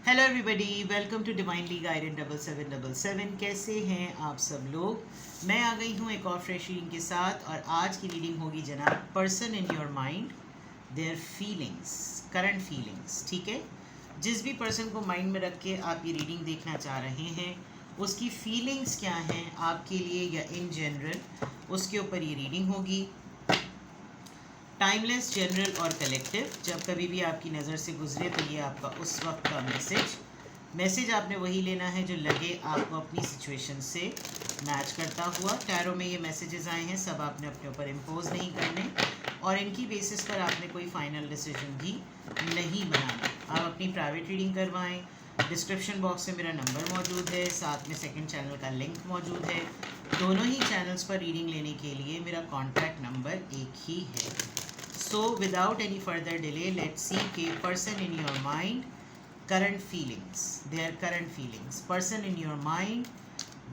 Hello everybody, welcome to divinely guided 7777। कैसे हैं आप सब लोग। मैं आ गई हूँ एक और फ्रेश रीडिंग के साथ और आज की रीडिंग होगी जनाब person in your mind, their feelings, current feelings. ठीक है, जिस भी पर्सन को माइंड में रख के आप ये रीडिंग देखना चाह रहे हैं उसकी फीलिंग्स क्या हैं आपके लिए या इन जनरल, उसके ऊपर ये रीडिंग होगी। टाइमलेस, जनरल और कलेक्टिव। जब कभी भी आपकी नज़र से गुजरे तो ये आपका उस वक्त का मैसेज आपने वही लेना है जो लगे आपको अपनी सिचुएशन से मैच करता हुआ। टैरो में ये मैसेजेस आए हैं, सब आपने अपने ऊपर इम्पोज नहीं करने और इनकी बेसिस पर आपने कोई फाइनल डिसीजन भी नहीं बनाना। आप अपनी प्राइवेट रीडिंग करवाएं। डिस्क्रिप्शन बॉक्स में मेरा नंबर मौजूद है, साथ में सेकंड चैनल का लिंक मौजूद है। दोनों ही चैनल्स पर रीडिंग लेने के लिए मेरा कॉन्टैक्ट नंबर एक ही है। So without any further delay, let's see a person in your mind, current feelings, their current feelings. Person in your mind,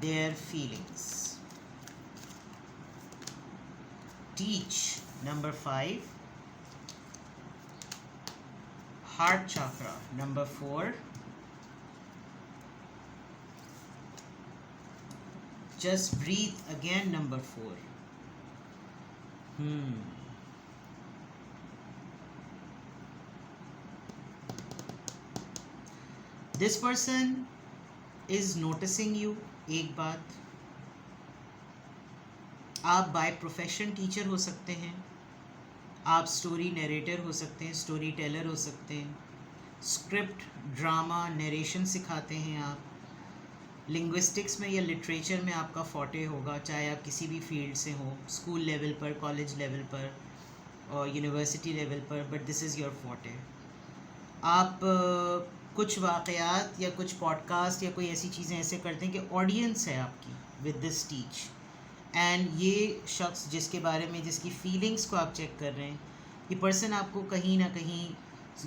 their feelings. Teach, number 5. Heart chakra, number 4. Just breathe, again number 4. This person is noticing you. एक बात, आप by profession teacher हो सकते हैं, आप story narrator हो सकते हैं, स्टोरी टेलर हो सकते हैं, स्क्रिप्ट, ड्रामा, नरेशन सिखाते हैं आप। लिंग्विस्टिक्स में या लिटरेचर में आपका फोटे होगा, चाहे आप किसी भी फील्ड से हो, स्कूल लेवल पर, कॉलेज लेवल पर और यूनिवर्सिटी लेवल पर, बट दिस इज़ योर फोटे। आप कुछ वाक़यात या कुछ पॉडकास्ट या कोई ऐसी चीज़ें ऐसे करते हैं कि ऑडियंस है आपकी विद दिस टीच, एंड ये शख्स जिसके बारे में, जिसकी फीलिंग्स को आप चेक कर रहे हैं, ये पर्सन आपको कहीं ना कहीं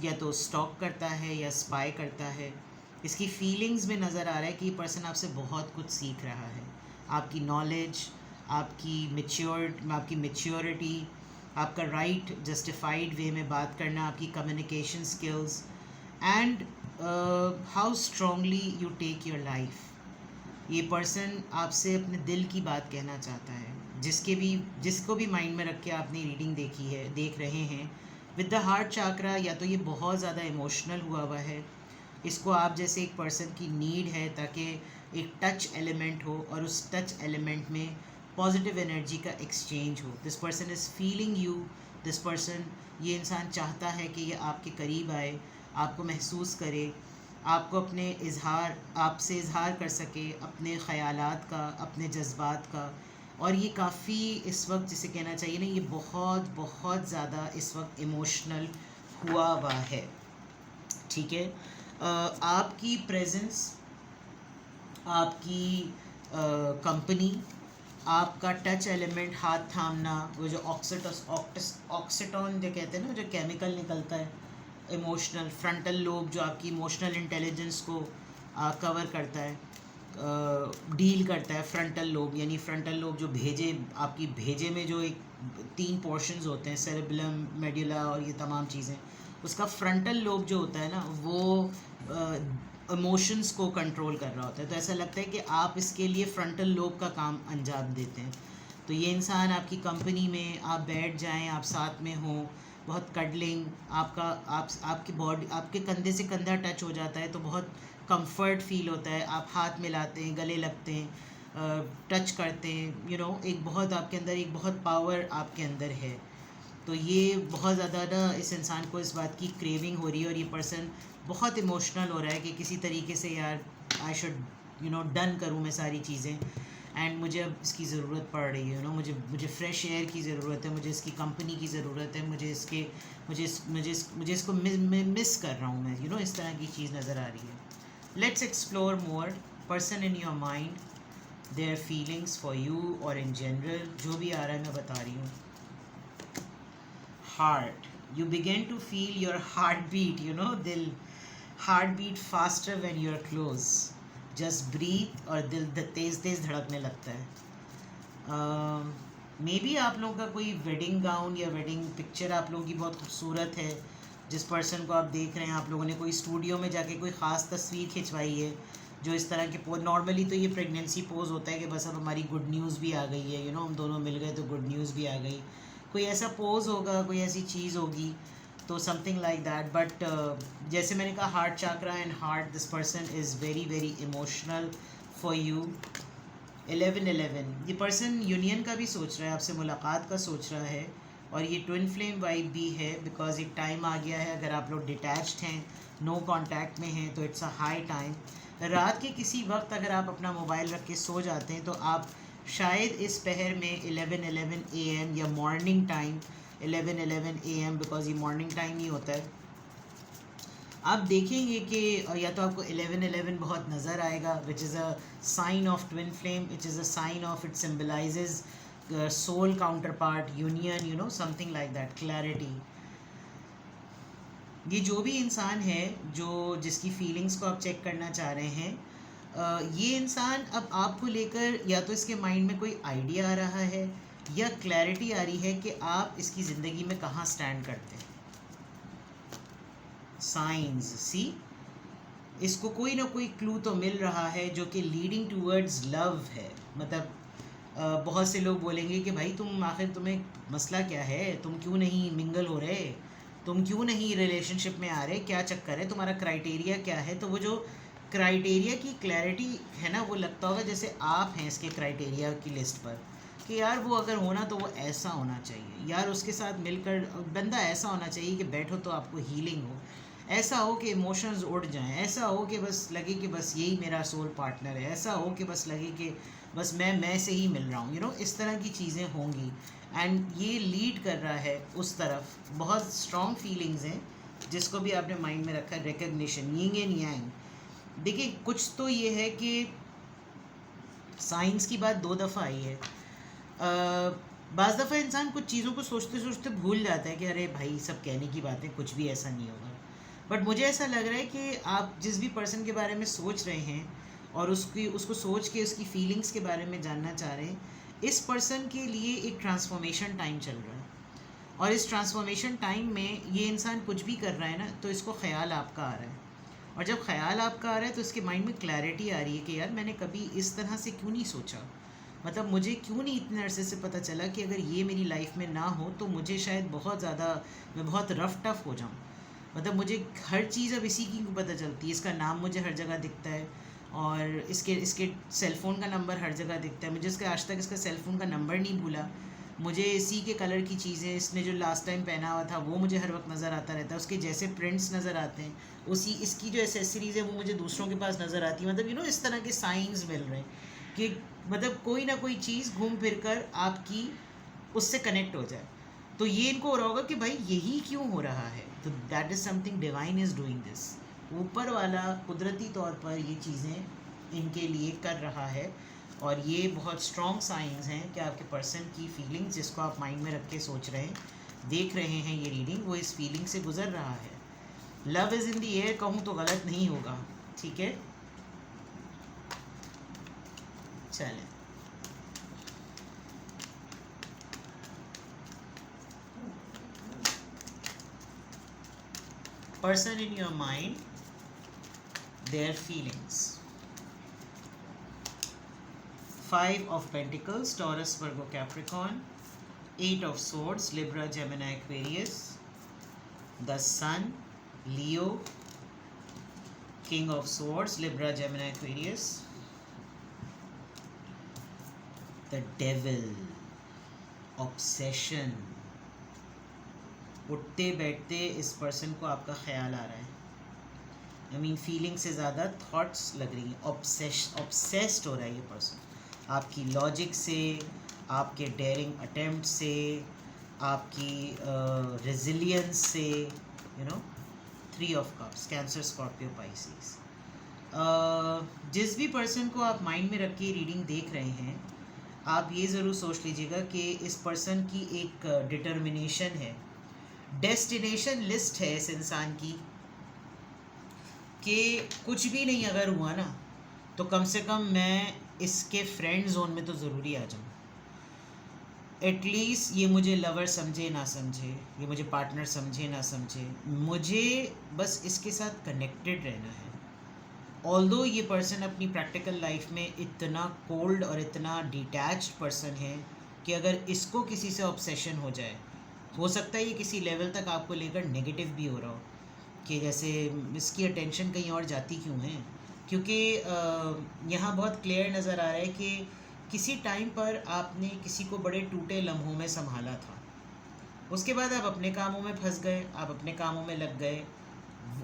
या तो स्टॉक करता है या स्पाई करता है। इसकी फीलिंग्स में नज़र आ रहा है कि ये पर्सन आपसे बहुत कुछ सीख रहा है। आपकी नॉलेज, आपकी मैच्योरिटी, आपका राइट जस्टिफाइड वे में बात करना, आपकी communication skills and how strongly you take your life. ये पर्सन आपसे अपने दिल की बात कहना चाहता है। जिसको भी माइंड में रख के आपने रीडिंग देख रहे हैं विद द हार्ट चाकरा, या तो ये बहुत ज़्यादा इमोशनल हुआ है, इसको आप जैसे एक पर्सन की नीड है ताकि एक टच एलिमेंट हो और उस टच एलिमेंट में पॉजिटिव एनर्जी का एक्सचेंज हो। This person is feeling you. This person, ये इंसान चाहता है कि ये आपके करीब आए, आपको महसूस करे, आपको आपसे इजहार कर सके अपने ख़यालात का, अपने जज्बात का। और ये काफ़ी इस वक्त, जिसे कहना चाहिए ना, ये बहुत बहुत ज़्यादा इस वक्त इमोशनल हुआ है। ठीक है, आपकी प्रेजेंस, आपकी कंपनी, आपका टच एलिमेंट, हाथ थामना, वो जो ऑक्सीटोन जो कहते हैं ना, जो केमिकल निकलता है, इमोशनल फ्रंटल लोब जो आपकी इमोशनल इंटेलिजेंस को कवर करता है, डील करता है। फ्रंटल लोब यानी फ्रंटल लोब जो आपकी भेजे में जो एक 3 पोर्शंस होते हैं, सेरेबेलम, मेडुला और ये तमाम चीज़ें, उसका फ्रंटल लोब जो होता है ना, वो इमोशंस को कंट्रोल कर रहा होता है। तो ऐसा लगता है कि आप इसके लिए फ्रंटल लोब का काम अंजाम देते हैं। तो ये इंसान आपकी कंपनी में आप बैठ जाएं, आप साथ में हों, बहुत कडलिंग, आपकी बॉडी, आपके कंधे से कंधा टच हो जाता है तो बहुत कंफर्ट फील होता है। आप हाथ मिलाते हैं, गले लगते हैं, टच करते हैं, एक बहुत आपके अंदर, एक बहुत पावर आपके अंदर है। तो ये बहुत ज़्यादा ना इस इंसान को इस बात की क्रेविंग हो रही है और ये पर्सन बहुत इमोशनल हो रहा है कि किसी तरीके से यार आई शुड डन करूँ मैं सारी चीज़ें, एंड मुझे अब इसकी ज़रूरत पड़ रही है। मुझे फ्रेश एयर की ज़रूरत है, मुझे इसकी कंपनी की ज़रूरत है, मुझे इसको मिस कर रहा हूँ मैं, इस तरह की चीज़ नज़र आ रही है। Let's explore more person in your mind, their feelings for you और इन जनरल, जो भी आ रहा है मैं बता रही हूँ। Heart, you begin to feel your heartbeat, दिल, heartbeat faster when you're close. Just breathe और दिल तेज़ तेज़ धड़कने लगता है। मे बी आप लोगों का कोई वेडिंग गाउन या वेडिंग पिक्चर आप लोगों की बहुत खूबसूरत है जिस पर्सन को आप देख रहे हैं, आप लोगों ने कोई स्टूडियो में जाके कोई ख़ास तस्वीर खिंचवाई है जो इस तरह के पोज, नॉर्मली तो ये प्रेगनेंसी पोज होता है कि बस अब हमारी गुड न्यूज़ भी आ गई है, हम दोनों मिल गए तो गुड न्यूज़ भी आ गई, कोई ऐसा पोज होगा, कोई ऐसी चीज़ होगी, तो समथिंग लाइक दैट। बट जैसे मैंने कहा, heart chakra and heart, this person is very very emotional for you. 1111, ये पर्सन यूनियन का भी सोच रहा है, आपसे मुलाकात का सोच रहा है, और ये ट्विन फ्लेम वाइब भी है, बिकॉज एक टाइम आ गया है, अगर आप लोग डिटैच्ड हैं, नो कांटेक्ट में हैं, तो इट्स अ हाई टाइम। रात के किसी वक्त अगर आप अपना मोबाइल रख के सो जाते हैं तो आप शायद इस पहर में 11:11 AM या मॉर्निंग टाइम 11:11 AM, बिकॉज ये मॉर्निंग टाइम ही होता है, आप देखेंगे कि या तो आपको 11:11 बहुत नज़र आएगा, which is a sign of twin flame, which is a sign of, it symbolises soul counterpart, union, something like that, clarity. ये जो भी इंसान है जो जिसकी फीलिंग्स को आप चेक करना चाह रहे हैं, ये इंसान अब आपको लेकर या तो इसके माइंड में कोई आइडिया आ रहा है या क्लैरिटी आ रही है कि आप इसकी ज़िंदगी में कहाँ स्टैंड करते हैं। साइंस सी, इसको कोई ना कोई क्लू तो मिल रहा है जो कि लीडिंग टूवर्ड्स लव है। मतलब बहुत से लोग बोलेंगे कि भाई तुम आखिर, तुम्हें मसला क्या है, तुम क्यों नहीं मिंगल हो रहे, तुम क्यों नहीं रिलेशनशिप में आ रहे, क्या चक्कर है, तुम्हारा क्राइटेरिया क्या है। तो वो जो क्राइटेरिया की क्लैरिटी है ना, वो लगता होगा जैसे आप हैं इसके क्राइटेरिया की लिस्ट पर, कि यार वो अगर होना तो वो ऐसा होना चाहिए, यार उसके साथ मिलकर बंदा ऐसा होना चाहिए कि बैठो तो आपको हीलिंग हो, ऐसा हो कि इमोशंस उड़ जाएं, ऐसा हो कि बस लगे कि बस यही मेरा सोल पार्टनर है, ऐसा हो कि बस लगे कि बस मैं से ही मिल रहा हूँ, इस तरह की चीज़ें होंगी। एंड ये लीड कर रहा है उस तरफ, बहुत स्ट्रॉन्ग फीलिंग्स हैं जिसको भी आपने माइंड में रखा है, रिकग्निशन, यिंग एंड यांग। देखिए कुछ तो ये है कि साइंस की बात 2 दफ़ा आई है। बाज़ दफ़ा इंसान कुछ चीज़ों को सोचते सोचते भूल जाता है कि अरे भाई सब कहने की बातें, कुछ भी ऐसा नहीं होगा। बट मुझे ऐसा लग रहा है कि आप जिस भी पर्सन के बारे में सोच रहे हैं और उसको सोच के उसकी फीलिंग्स के बारे में जानना चाह रहे हैं, इस पर्सन के लिए एक ट्रांसफॉर्मेशन टाइम चल रहा है, और इस ट्रांसफॉर्मेशन टाइम में ये इंसान कुछ भी कर रहा है ना, तो इसको ख्याल आपका आ रहा है, और जब ख्याल आपका आ रहा है तो इसके माइंड में क्लैरिटी आ रही है कि यार मैंने कभी इस तरह से क्यों नहीं सोचा, मतलब मुझे क्यों नहीं इतने अरसे से पता चला कि अगर ये मेरी लाइफ में ना हो तो मुझे शायद बहुत ज़्यादा, मैं बहुत रफ टफ हो जाऊँ। मतलब मुझे हर चीज़ अब इसी की पता चलती है, इसका नाम मुझे हर जगह दिखता है, और इसके सेलफ़ोन का नंबर हर जगह दिखता है, मुझे इसके आज तक इसका सेलफ़ोन का नंबर नहीं भूला, मुझे इसी के कलर की चीज़ें, इसने जो लास्ट टाइम पहना हुआ था वो मुझे हर वक्त नज़र आता रहता है, उसके जैसे प्रिंट्स नज़र आते हैं, उसी इसकी जो एसेसरीज़ है वो मुझे दूसरों के पास नज़र आती है। मतलब इस तरह के साइंस मिल रहे हैं कि मतलब कोई ना कोई चीज़ घूम फिर कर आपकी उससे कनेक्ट हो जाए। तो ये इनको हो रहा होगा कि भाई यही क्यों हो रहा है, तो that is something divine is doing this. ऊपर वाला कुदरती तौर पर ये चीज़ें इनके लिए कर रहा है, और ये बहुत स्ट्रॉन्ग साइंस हैं कि आपके पर्सन की फीलिंग्स, जिसको आप माइंड में रख के सोच रहे हैं, देख रहे हैं ये रीडिंग, वो इस फीलिंग से गुजर रहा है। Love is in the air कहूँ तो गलत नहीं होगा, ठीक है। चलें, person in your mind, their feelings. 5 of Pentacles, Taurus, Virgo, Capricorn. 8 of Swords, Libra, Gemini, Aquarius. The Sun, Leo. King of Swords, Libra, Gemini, Aquarius. The Devil, Obsession. उठते बैठते इस पर्सन को आपका ख्याल आ रहा है, आई मीन फीलिंग से ज़्यादा थॉट्स लग रही हैं, ऑब्सेस्ड हो रहा है ये पर्सन आपकी लॉजिक से, आपके डेयरिंग अटेम्प्ट से, आपकी रेजिलियंस से, 3 of cups, cancer, Scorpio, Pisces. जिस भी पर्सन को आप माइंड में रख के रीडिंग देख रहे हैं, आप ये ज़रूर सोच लीजिएगा कि इस पर्सन की एक डिटर्मिनेशन है, डेस्टिनेशन लिस्ट है इस इंसान की, कि कुछ भी नहीं अगर हुआ ना तो कम से कम मैं इसके फ्रेंड जोन में तो ज़रूरी आ जाऊँ। एटलीस्ट ये मुझे लवर समझे ना समझे, ये मुझे पार्टनर समझे ना समझे, मुझे बस इसके साथ कनेक्टेड रहना है। ऑल्दो ये पर्सन अपनी प्रैक्टिकल लाइफ में इतना कोल्ड और इतना डिटैच्ड पर्सन है कि अगर इसको किसी से ऑब्सेशन हो जाए, हो सकता है ये किसी लेवल तक आपको लेकर नेगेटिव भी हो रहा हो कि जैसे इसकी अटेंशन कहीं और जाती क्यों है, क्योंकि यहाँ बहुत क्लियर नज़र आ रहा है कि किसी टाइम पर आपने किसी को बड़े टूटे लम्हों में संभाला था, उसके बाद आप अपने कामों में फंस गए, आप अपने कामों में लग गए,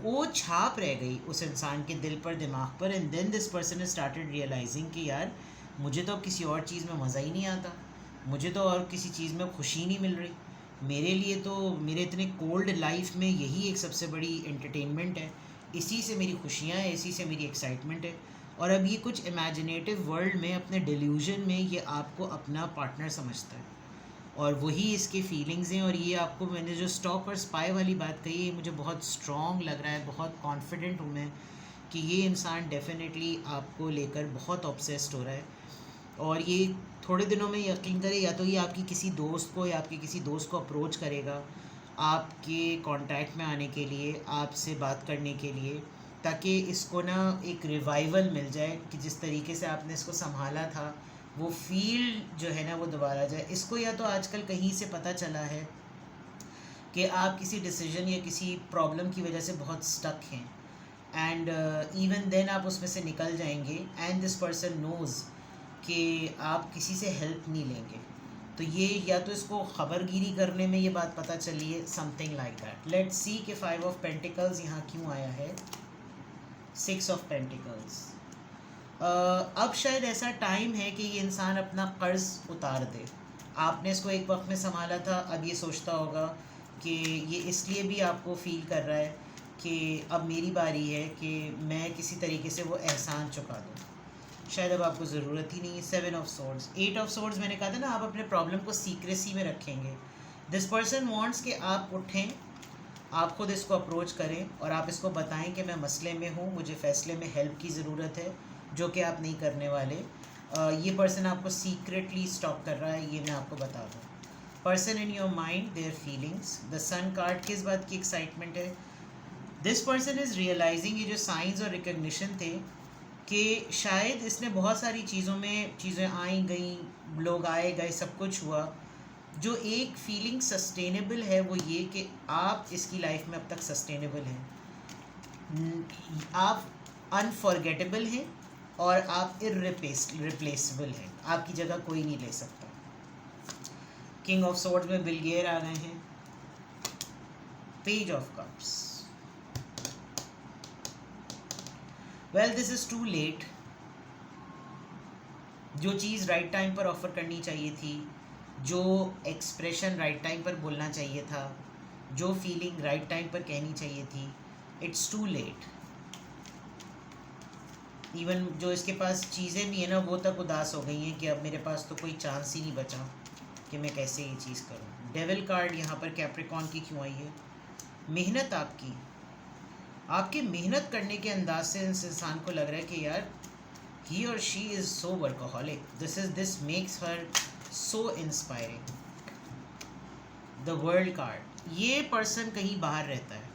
वो छाप रह गई उस इंसान के दिल पर, दिमाग पर, and then this person started realising कि यार मुझे तो अब किसी और चीज़ में मज़ा ही नहीं आता, मुझे तो और किसी चीज़ में खुशी नहीं मिल रही, मेरे लिए तो मेरे इतने कोल्ड लाइफ में यही एक सबसे बड़ी एंटरटेनमेंट है, इसी से मेरी खुशियाँ हैं, इसी से मेरी एक्साइटमेंट है। और अब ये कुछ इमेजिनेटिव वर्ल्ड में अपने डिल्यूजन में ये आपको अपना पार्टनर समझता है और वही इसकी फीलिंग्स हैं। और ये आपको, मैंने जो स्टॉक और स्पाई वाली बात कही है, मुझे बहुत स्ट्रॉन्ग लग रहा है, बहुत कॉन्फिडेंट हूँ मैं कि ये इंसान डेफिनेटली आपको लेकर बहुत ऑब्सेस्ड हो रहा है। और ये थोड़े दिनों में यकीन करें, या तो ये आपकी किसी दोस्त को या आपके किसी दोस्त को अप्रोच करेगा आपके कांटेक्ट में आने के लिए, आपसे बात करने के लिए, ताकि इसको ना एक रिवाइवल मिल जाए कि जिस तरीके से आपने इसको संभाला था वो फील जो है ना वो दोबारा जाए। इसको या तो आजकल कहीं से पता चला है कि आप किसी डिसीजन या किसी प्रॉब्लम की वजह से बहुत स्टक हैं, एंड इवन देन आप उसमें से निकल जाएंगे, एंड दिस पर्सन नोज़ कि आप किसी से हेल्प नहीं लेंगे। तो ये या तो इसको खबरगिरी करने में ये बात पता चली है, something like that. Let's see कि 5 ऑफ पेंटिकल्स यहाँ क्यों आया है, 6 ऑफ पेंटिकल्स। अब शायद ऐसा टाइम है कि ये इंसान अपना कर्ज उतार दे। आपने इसको एक वक्त में संभाला था, अब ये सोचता होगा कि ये इसलिए भी आपको फील कर रहा है कि अब मेरी बारी है कि मैं किसी तरीके से वो एहसान चुका दूँ। शायद अब आपको ज़रूरत ही नहीं है। 7 ऑफ सोर्ड्स, 8 ऑफ सोर्ड्स, मैंने कहा था ना आप अपने प्रॉब्लम को सीक्रेसी में रखेंगे। दिस पर्सन वांट्स कि आप उठें, आप खुद इसको अप्रोच करें और आप इसको बताएं कि मैं मसले में हूँ, मुझे फ़ैसले में हेल्प की ज़रूरत है, जो कि आप नहीं करने वाले। ये पर्सन आपको सीक्रेटली स्टॉप कर रहा है, ये मैं आपको बता दूँ। Person in your mind, their feelings. The sun card किस बात की एक्साइटमेंट है? दिस पर्सन इज़ रियलाइजिंग, ये जो साइंस और रिकग्निशन थे कि शायद इसने बहुत सारी चीज़ों में चीज़ें आई गई, लोग आए गए, सब कुछ हुआ, जो एक फीलिंग सस्टेनेबल है वो ये कि आप इसकी लाइफ में अब तक सस्टेनेबल हैं, आप अनफॉरगेटेबल हैं और आप रिप्लेसेबल हैं, आपकी जगह कोई नहीं ले सकता। किंग ऑफ सोर्ड्स में बिलगेयर आ गए हैं। Page of cups, well this is too late. जो चीज़ राइट टाइम पर ऑफ़र करनी चाहिए थी, जो एक्सप्रेशन राइट टाइम पर बोलना चाहिए था, जो फीलिंग राइट टाइम पर कहनी चाहिए थी, इट्स टू लेट। इवन जो इसके पास चीज़ें भी हैं ना वो तक उदास हो गई हैं कि अब मेरे पास तो कोई चांस ही नहीं बचा कि मैं कैसे ये चीज़ करूं। डेविल कार्ड यहाँ पर कैप्रिकॉर्न की क्यों आई है? मेहनत आपकी, आपके मेहनत करने के अंदाज से इस इंसान को लग रहा है कि यार he or she is so workaholic, this makes her so inspiring. The world card, ये पर्सन कहीं बाहर रहता है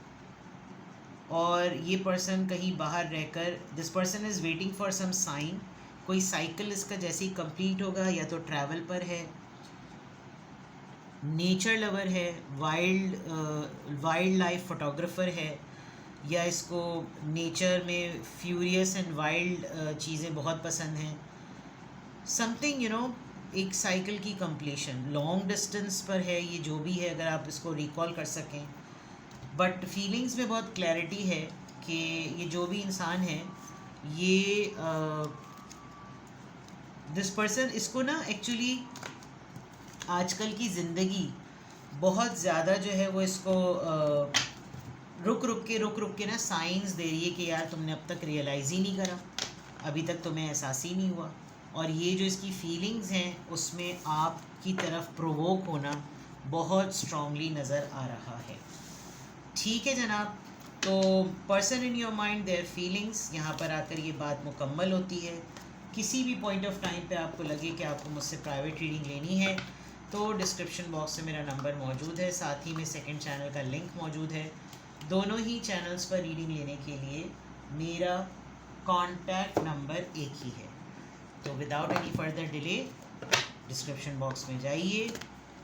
और ये पर्सन कहीं बाहर रहकर this person is waiting for some sign. कोई साइकिल इसका जैसे ही कंप्लीट होगा, या तो ट्रैवल पर है, नेचर लवर है, वाइल्ड लाइफ फोटोग्राफर है, या इसको नेचर में फ्यूरियस एंड वाइल्ड चीज़ें बहुत पसंद हैं। समथिंग एक साइकिल की कंप्लीशन, लॉन्ग डिस्टेंस पर है, ये जो भी है अगर आप इसको रिकॉल कर सकें। बट फीलिंग्स में बहुत क्लैरिटी है कि ये जो भी इंसान है, ये दिस पर्सन, इसको ना एक्चुअली आजकल की ज़िंदगी बहुत ज़्यादा जो है वो इसको रुक रुक के ना साइंस दे रही है कि यार तुमने अब तक रियलाइज़ ही नहीं करा, अभी तक तुम्हें एहसास ही नहीं हुआ। और ये जो इसकी फीलिंग्स हैं उसमें आपकी तरफ प्रोवोक होना बहुत स्ट्रांगली नज़र आ रहा है। ठीक है जनाब, तो person in your mind, their feelings, यहाँ पर आकर ये बात मुकम्मल होती है। किसी भी पॉइंट ऑफ टाइम पे आपको लगे कि आपको मुझसे प्राइवेट रीडिंग लेनी है, तो डिस्क्रिप्शन बॉक्स में मेरा नंबर मौजूद है, साथ ही में सेकंड चैनल का लिंक मौजूद है। दोनों ही चैनल्स पर रीडिंग लेने के लिए मेरा कॉन्टैक्ट नंबर एक ही है। तो without any further delay description box में जाइए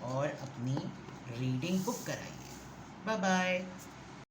और अपनी रीडिंग बुक कराइए। Bye bye.